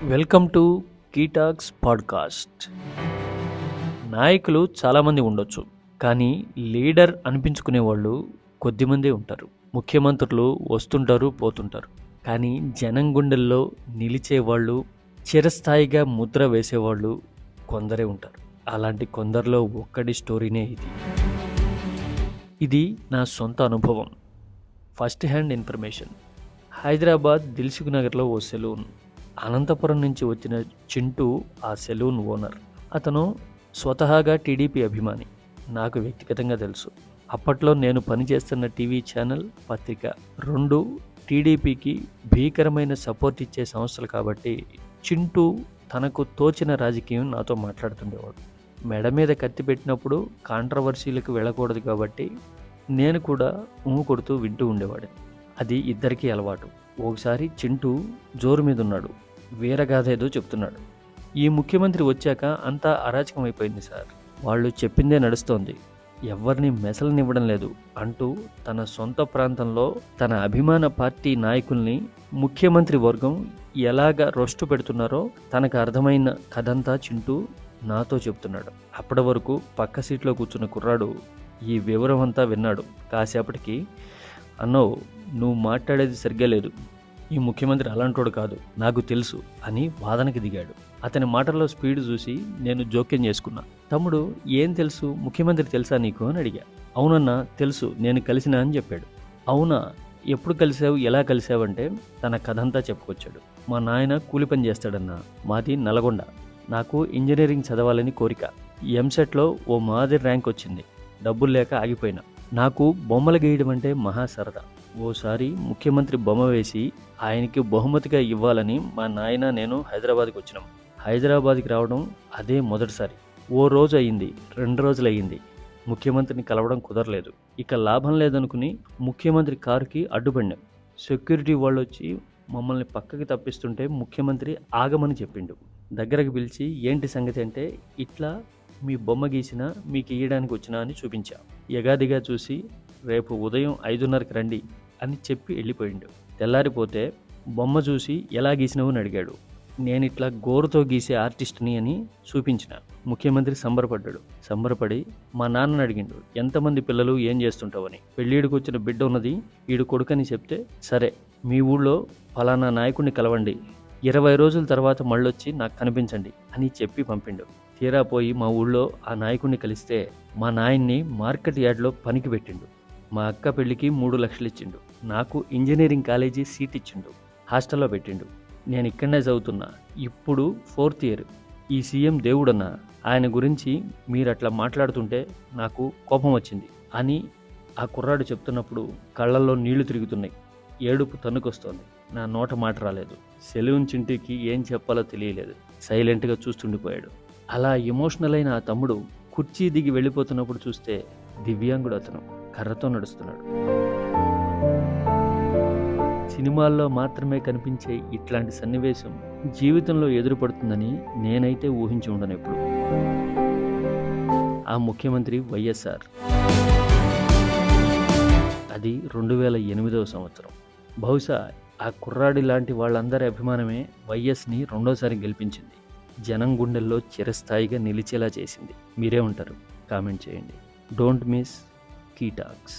Welcome to కీటాక్స్ podcast. నాయకులు చాలామంది ఉండొచ్చు, కానీ లీడర్ అనిపించుకునే వాళ్ళు కొద్దిమంది ఉంటారు. ముఖ్యమంత్రులు వస్తుంటారు, పోతుంటారు, కానీ జనం గుండెల్లో నిలిచేవాళ్ళు, చిరస్థాయిగా ముద్ర వేసేవాళ్ళు కొందరే ఉంటారు. అలాంటి కొందరిలో ఒక్కడి స్టోరీనే ఇది నా సొంత అనుభవం, first hand information. Hyderabad Dilsukh నగర్లో ఓ సెలూన్. అనంతపురం నుంచి వచ్చిన చింటూ ఆ సెలూన్ ఓనర్. అతను స్వతహాగా టీడీపీ అభిమాని. నాకు వ్యక్తిగతంగా తెలుసు. అప్పట్లో నేను పనిచేస్తున్న టీవీ ఛానల్, పత్రిక రెండు టీడీపీకి భీకరమైన సపోర్ట్ ఇచ్చే సంస్థలు కాబట్టి చింటూ తనకు తోచిన రాజకీయం నాతో మాట్లాడుతుండేవాడు. మెడ మీద కత్తి పెట్టినప్పుడు కాంట్రవర్సీలకు వెళ్ళకూడదు కాబట్టి నేను కూడా కొడుతూ వింటూ ఉండేవాడిని. అది ఇద్దరికీ అలవాటు. ఒకసారి చింటూ జోరు మీద ఉన్నాడు, వీరగాథ ఏదో చెప్తున్నాడు. ఈ ముఖ్యమంత్రి వచ్చాక అంతా అరాచకం అయిపోయింది సార్, వాళ్ళు చెప్పిందే నడుస్తోంది, ఎవరిని మెసలనివ్వడం లేదు అంటూ తన సొంత ప్రాంతంలో తన అభిమాన పార్టీ నాయకుల్ని ముఖ్యమంత్రి వర్గం ఎలాగ రొస్టు పెడుతున్నారో తనకు అర్థమైన కథంతా చింటూ నాతో చెప్తున్నాడు. అప్పటి వరకు పక్క సీట్లో కూర్చున్న కుర్రాడు ఈ వివరం అంతా విన్నాడు. కాసేపటికి, అన్నో నువ్వు మాట్లాడేది సరిగ్గా లేదు, ఈ ముఖ్యమంత్రి అలాంటోడు కాదు, నాకు తెలుసు అని వాదనకి దిగాడు. అతని మాటల్లో స్పీడ్ చూసి నేను జోక్యం చేసుకున్నా. తమ్ముడు, ఏం తెలుసు, ముఖ్యమంత్రి తెలుసా నీకు అని అడిగా. అవునన్నా తెలుసు, నేను కలిసినా అని చెప్పాడు. అవునా, ఎప్పుడు కలిసావు, ఎలా కలిసావంటే తన కథంతా చెప్పుకొచ్చాడు. మా నాయన కూలి పని చేస్తాడన్నా, మాది నల్గొండ, నాకు ఇంజనీరింగ్ చదవాలని కోరిక, ఎంసెట్లో ఓ మాదిరి ర్యాంక్ వచ్చింది, డబ్బులు లేక ఆగిపోయినా. నాకు బొమ్మలు గీయడం అంటే మహా సరదా. ఓసారి ముఖ్యమంత్రి బొమ్మ వేసి ఆయనకి బహుమతిగా ఇవ్వాలని మా నాయన నేను హైదరాబాద్కి వచ్చినాం. హైదరాబాద్కి రావడం అదే మొదటిసారి. ఓ రోజు అయింది, 2 రోజులు అయ్యింది, ముఖ్యమంత్రిని కలవడం కుదరలేదు. ఇక లాభం లేదనుకుని ముఖ్యమంత్రి కారుకి అడ్డుపడినాం. సెక్యూరిటీ వాళ్ళు వచ్చి మమ్మల్ని పక్కకి తప్పిస్తుంటే ముఖ్యమంత్రి ఆగమని చెప్పిండు. దగ్గరకు పిలిచి ఏంటి సంగతి అంటే, ఇట్లా మీ బొమ్మ గీసినా మీకు ఇయ్యడానికి వచ్చినా అని చూపించా. యగాదిగా చూసి రేపు ఉదయం 5:30కి రండి అని చెప్పి వెళ్ళిపోయిండు. తెల్లారిపోతే బొమ్మ చూసి ఎలా గీసినావు అని అడిగాడు. నేను ఇట్లా గోరుతో గీసే ఆర్టిస్ట్ని అని చూపించిన. ముఖ్యమంత్రి సంబరపడి మా నాన్నని అడిగిండు, ఎంతమంది పిల్లలు, ఏం చేస్తుంటావని. పెళ్ళిడికి వచ్చిన బిడ్డ ఉన్నది, ఈడు కొడుకని చెప్తే, సరే మీ ఊళ్ళో ఫలానా నాయకుడిని కలవండి, 20 రోజుల తర్వాత మళ్ళొచ్చి నాకు కనిపించండి అని చెప్పి పంపిండు. తీరా పోయి మా ఊళ్ళో ఆ నాయకుడిని కలిస్తే మా నాయన్ని మార్కెట్ యార్డ్లో పనికి పెట్టిండు. మా అక్క పెళ్లికి 3 లక్షలు ఇచ్చిండు. నాకు ఇంజనీరింగ్ కాలేజీ సీట్ ఇచ్చిండు. హాస్టల్లో పెట్టిండు. నేను ఇక్కడనే చదువుతున్నా, ఇప్పుడు 4th ఇయర్. ఈ సీఎం దేవుడన్నా, ఆయన గురించి మీరు అట్లా మాట్లాడుతుంటే నాకు కోపం వచ్చింది అని ఆ కుర్రాడు చెప్తున్నప్పుడు కళ్ళల్లో నీళ్లు తిరుగుతున్నాయి, ఏడుపు తన్నుకొస్తోంది. నా నోట మాట రాలేదు. సెలూన్ చింటికి ఏం చెప్పాలో తెలియలేదు. సైలెంట్గా చూస్తుండిపోయాడు. అలా ఎమోషనల్ అయిన ఆ తమ్ముడు కుర్చీ దిగి వెళ్ళిపోతున్నప్పుడు చూస్తే దివ్యాంగుడు అతను, కర్రతో నడుస్తున్నాడు. సినిమాల్లో మాత్రమే కనిపించే ఇట్లాంటి సన్నివేశం జీవితంలో ఎదురుపడుతుందని నేనైతే ఊహించి ఉండను ఎప్పుడు. ఆ ముఖ్యమంత్రి వైఎస్ఆర్. అది 2008వ సంవత్సరం. బహుశా ఆ కుర్రాడి లాంటి వాళ్ళందరి అభిమానమే వైఎస్ని 2వ సారి గెలిపించింది. జనం గుండెల్లో చిరస్థాయిగా నిలిచేలా చేసింది. మీరే ఉంటారు, కామెంట్ చేయండి. Don't miss కీటాక్స్.